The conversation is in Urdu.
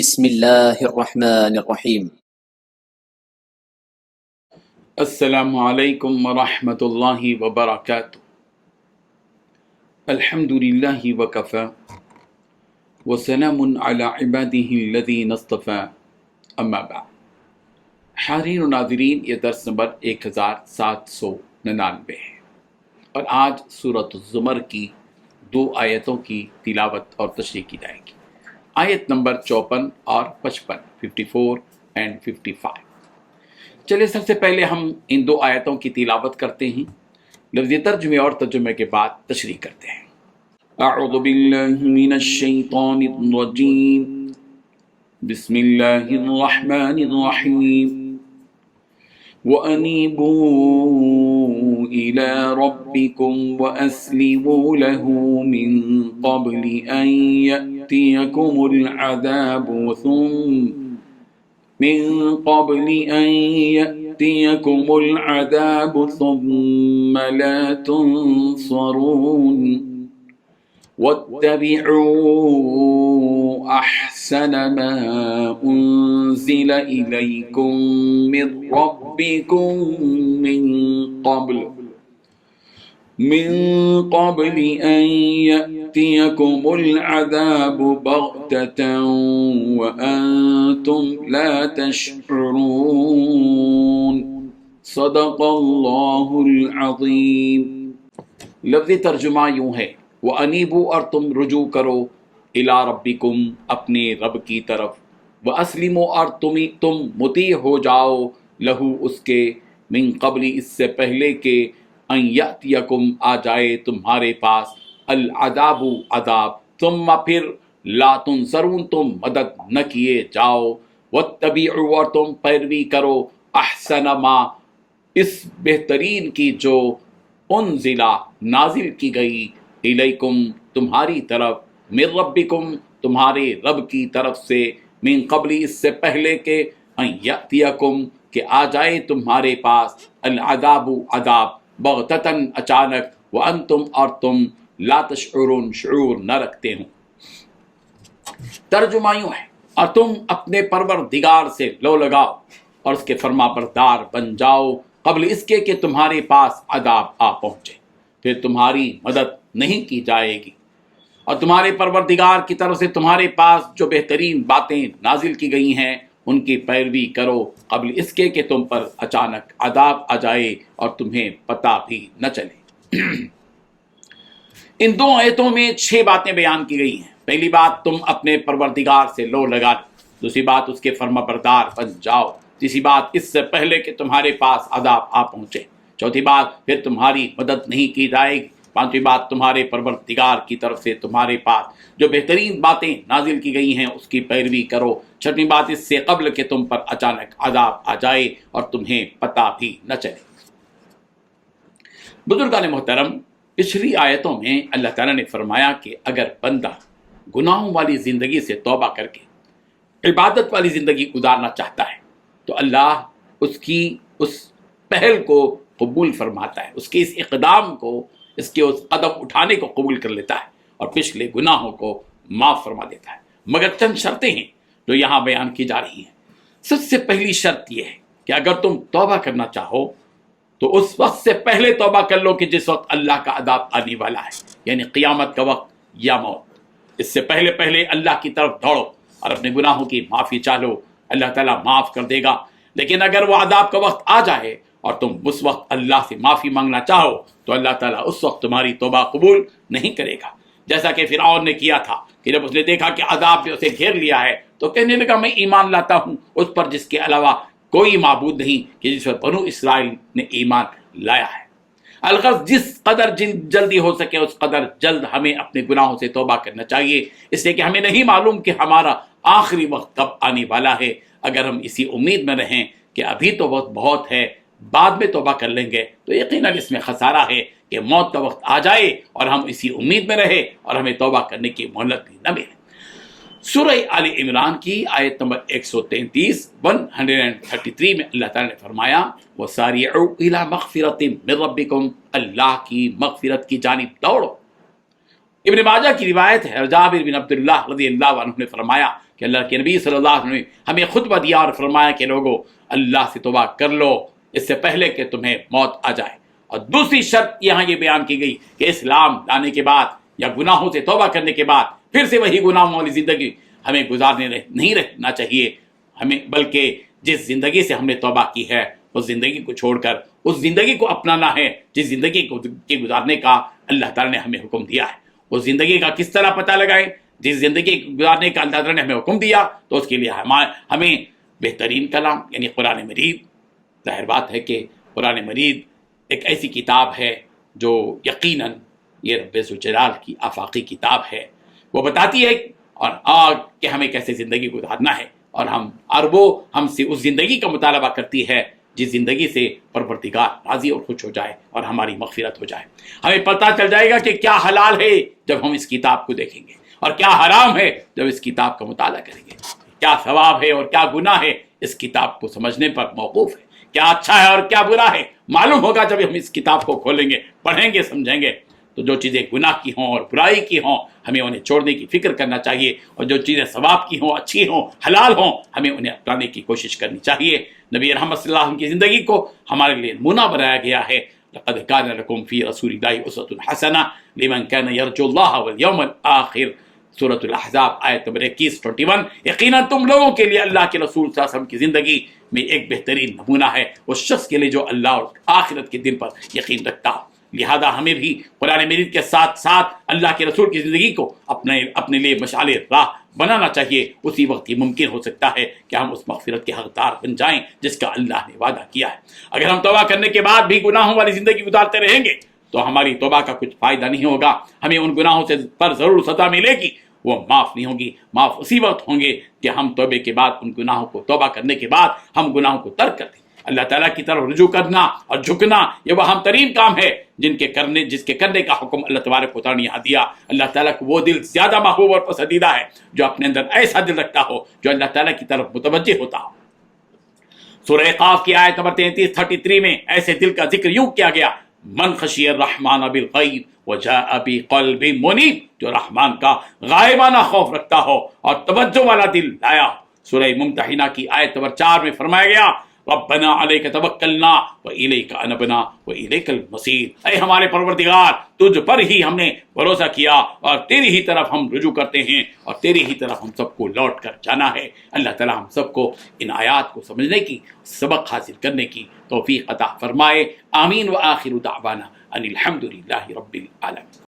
بسم اللہ الرحمن الرحیم۔ السلام علیکم ورحمۃ اللہ وبرکاتہ۔ الحمد للہ وکفی وسلام علی عبادہ الذین اصطفی، اما بعد۔ حاضرین و ناظرین، یہ درس نمبر 1799 ہے اور آج سورۃ الزمر کی 2 آیتوں کی تلاوت اور تشریح کی جائے گی، آیت نمبر 54 اور 55، 54 اینڈ 55۔ چلے سب سے پہلے ہم ان 2 آیتوں کی تلاوت کرتے ہیں، لفظی ترجمے اور ترجمے کے بعد تشریح کرتے ہیں۔ اعوذ باللہ من الشیطان الرجیم، بسم اللہ الرحمن الرحیم۔ وَأَنِيبُوا إِلَىٰ رَبِّكُمْ وَأَسْلِمُوا لَهُ مِن قَبْلِ أَن يَأْتِيَكُمُ الْعَذَابُ ثُمَّ لَا تُنصَرُونَ وَاتَّبِعُوا أَحْسَنَ مَا أُنزِلَ إِلَيْكُم مِّن رَّبِّكُم من قبل أن يأتيكم العذاب بغتة وأنتم لا تشعرون۔ صدق اللہ العظیم۔ لفظی ترجمہ یوں ہے، وَأَنِيبُوا، اور تم رجوع کرو، إِلَىٰ رَبِّكُمْ، اپنے رب کی طرف، وَأَسْلِمُوا، اور تم مطیع ہو جاؤ، لہو اس کے، من قبل اس سے پہلے کہ، ان یأتیکم آ جائے تمہارے پاس، العذاب عذاب، ثم پھر، لا تنصرون تم مدد نہ کیے جاؤ، واتبعوا اور تم پیروی کرو، احسن ما اس بہترین کی جو، انزلہ نازل کی گئی، الیکم تمہاری طرف، من ربکم تمہارے رب کی طرف سے، من قبل اس سے پہلے کہ، ان یأتیکم کہ آ جائے تمہارے پاس، العذاب عذاب، بغتتاً اچانک، وانتم اور تم لا تشعرون شعور نہ رکھتے ہوں۔ ترجمہ یوں ہے، اور تم اپنے پروردگار سے لو لگاؤ اور اس کے فرما بردار بن جاؤ، قبل اس کے کہ تمہارے پاس عذاب آ پہنچے، پھر تمہاری مدد نہیں کی جائے گی، اور تمہارے پروردگار کی طرف سے تمہارے پاس جو بہترین باتیں نازل کی گئی ہیں ان کی پیروی کرو، قبل اس کے کہ تم پر اچانک عذاب آ جائے اور تمہیں پتہ بھی نہ چلے۔ ان 2 آیتوں میں 6 باتیں بیان کی گئی ہیں۔ پہلی بات، تم اپنے پروردگار سے لو لگا لو۔ دوسری بات، اس کے فرما بردار بن جاؤ۔ تیسری بات، اس سے پہلے کہ تمہارے پاس عذاب آ پہنچے۔ چوتھی بات، پھر تمہاری مدد نہیں کی جائے گی۔ پانچویں بات، تمہارے پروردگار کی طرف سے تمہارے پاس جو بہترین باتیں نازل کی گئی ہیں اس کی پیروی کرو۔ چھٹویں بات، اس سے قبل کہ تم پر اچانک عذاب آ جائے اور تمہیں پتہ بھی نہ چلے۔ بزرگان محترم، پچھلی آیتوں میں اللہ تعالیٰ نے فرمایا کہ اگر بندہ گناہوں والی زندگی سے توبہ کر کے عبادت والی زندگی گزارنا چاہتا ہے تو اللہ اس کی اس پہل کو قبول فرماتا ہے، اس کے اس اقدام کو، اس کے اس قدم اٹھانے کو قبول کر لیتا ہے اور پچھلے گناہوں کو معاف فرما دیتا ہے، مگر چند شرطیں ہیں جو یہاں بیان کی جا رہی ہیں۔ سب سے پہلی شرط یہ ہے کہ اگر تم توبہ کرنا چاہو تو اس وقت سے پہلے توبہ کر لو کہ جس وقت اللہ کا عذاب آنے والا ہے، یعنی قیامت کا وقت یا موت۔ اس سے پہلے اللہ کی طرف دوڑو اور اپنے گناہوں کی معافی چاہو، اللہ تعالیٰ معاف کر دے گا۔ لیکن اگر وہ عذاب کا وقت آ جائے اور تم اس وقت اللہ سے معافی مانگنا چاہو تو اللہ تعالیٰ اس وقت تمہاری توبہ قبول نہیں کرے گا، جیسا کہ فرعون نے کیا تھا کہ جب اس نے دیکھا کہ عذاب نے اسے گھیر لیا ہے تو کہنے لگا میں ایمان لاتا ہوں اس پر جس کے علاوہ کوئی معبود نہیں، کہ جس پر بنو اسرائیل نے ایمان لایا ہے۔ الغرض جس قدر جلدی ہو سکے اس قدر جلد ہمیں اپنے گناہوں سے توبہ کرنا چاہیے، اس لیے کہ ہمیں نہیں معلوم کہ ہمارا آخری وقت کب آنے والا ہے۔ اگر ہم اسی امید میں رہیں کہ ابھی تو وقت بہت ہے، بعد میں توبہ کر لیں گے، تو یقیناً اس میں خسارہ ہے کہ موت کا وقت آ جائے اور ہم اسی امید میں رہے اور ہمیں توبہ کرنے کی مہلت بھی نہ ملے۔ سورہ آل عمران کی آیت نمبر 133 133 میں اللہ تعالیٰ نے فرمایا، وَسَارِعُوا إِلَىٰ مَغْفِرَةٍ مِّن رَّبِّكُمْ، اللہ کی مغفرت کی جانب دوڑو۔ ابن ماجہ کی روایت ہے، جابر بن عبداللہ رضی اللہ عنہ نے فرمایا کہ اللہ کے نبی صلی اللہ علیہ وسلم نے ہمیں خطبہ دیا اور فرمایا کہ لوگوں اللہ سے توبہ کر لو اس سے پہلے کہ تمہیں موت آ جائے۔ اور دوسری شرط یہاں یہ بیان کی گئی کہ اسلام لانے کے بعد یا گناہوں سے توبہ کرنے کے بعد پھر سے وہی گناہوں والی زندگی ہمیں گزارنے نہیں رہنا چاہیے ہمیں، بلکہ جس زندگی سے ہم نے توبہ کی ہے اس زندگی کو چھوڑ کر اس زندگی کو اپنانا ہے جس زندگی کو گزارنے کا اللہ تعالیٰ نے ہمیں حکم دیا ہے۔ اس زندگی کا کس طرح پتہ لگائیں؟ جس زندگی گزارنے کا اللہ تعالیٰ نے ہمیں حکم دیا تو اس کے لیے ہمیں بہترین کلام یعنی قرآن مجید، ظاہر بات ہے کہ قرآن مجید ایک ایسی کتاب ہے جو یقیناً یہ رب ذوالجلال کی آفاقی کتاب ہے، وہ بتاتی ہے اور کہ ہمیں کیسے زندگی گزارنا ہے، اور وہ ہم سے اس زندگی کا مطالبہ کرتی ہے جس زندگی سے پروردگار راضی اور خوش ہو جائے اور ہماری مغفرت ہو جائے۔ ہمیں پتہ چل جائے گا کہ کیا حلال ہے جب ہم اس کتاب کو دیکھیں گے، اور کیا حرام ہے جب اس کتاب کا مطالعہ کریں گے، کیا ثواب ہے اور کیا گناہ ہے اس کتاب کو سمجھنے پر موقوف ہے، کیا اچھا ہے اور کیا برا ہے معلوم ہوگا جب ہم اس کتاب کو کھولیں گے، پڑھیں گے، سمجھیں گے۔ تو جو چیزیں گناہ کی ہوں اور برائی کی ہوں ہمیں انہیں چھوڑنے کی فکر کرنا چاہیے، اور جو چیزیں ثواب کی ہوں، اچھی ہوں، حلال ہوں، ہمیں انہیں اپنانے کی کوشش کرنی چاہیے۔ نبی رحمت صلی اللہ علیہ وسلم کی زندگی کو ہمارے لیے نمونہ بنایا گیا ہے۔ لقد كان لكم في رسول الله اسوة حسنة لمن كان يرجو الله واليوم الآخر، سورۃ الاحزاب آیت نمبر 21 یقیناً تم لوگوں کے لیے اللہ کے رسول صلی اللہ علیہ وسلم کی زندگی میں ایک بہترین نمونہ ہے اس شخص کے لیے جو اللہ اور آخرت کے دن پر یقین رکھتا ہو۔ لہذا ہمیں بھی قرآن مجید کے ساتھ ساتھ اللہ کے رسول کی زندگی کو اپنے لیے مشعل راہ بنانا چاہیے۔ اسی وقت یہ ممکن ہو سکتا ہے کہ ہم اس مغفرت کے حقدار بن جائیں جس کا اللہ نے وعدہ کیا ہے۔ اگر ہم توبہ کرنے کے بعد بھی گناہوں والی زندگی گزارتے رہیں گے تو ہماری توبہ کا کچھ فائدہ نہیں ہوگا، ہمیں ان گناہوں سے پر ضرور سزا ملے گی، وہ معاف نہیں ہوگی۔ معاف اسی وقت ہوں گے کہ ہم توبے کے بعد ان گناہوں کو، توبہ کرنے کے بعد ہم گناہوں کو ترک کر دیں۔ اللہ تعالیٰ کی طرف رجوع کرنا اور جھکنا یہ وہ اہم ترین کام ہے جس کے کرنے کا حکم اللہ تبارک و تعالیٰ نے یہاں دیا۔ اللہ تعالیٰ کو وہ دل زیادہ محبوب اور پسندیدہ ہے جو اپنے اندر ایسا دل رکھتا ہو جو اللہ تعالیٰ کی طرف متوجہ ہوتا ہو۔ سورہ قاف کی آیت نمبر 33 میں ایسے دل کا ذکر یوں کیا گیا، من خشی الرحمن بالغیب وجاء بقلب منیب، جو رحمان کا غائبانہ خوف رکھتا ہو اور توجہ والا دل لایا۔ سورہ ممتحنہ کی آیت نمبر 4 میں فرمایا گیا، ربنا علیک توکلنا والیک انبنا والیک المصیر، اے ہمارے پروردگار تجھ پر ہی ہم نے بھروسہ کیا اور تیری ہی طرف ہم رجوع کرتے ہیں اور تیری ہی طرف ہم سب کو لوٹ کر جانا ہے۔ اللہ تعالی ہم سب کو ان آیات کو سمجھنے کی، سبق حاصل کرنے کی توفیق عطا فرمائے۔ آمین۔ وآخر دعوانا ان الحمد للہ رب العالمین۔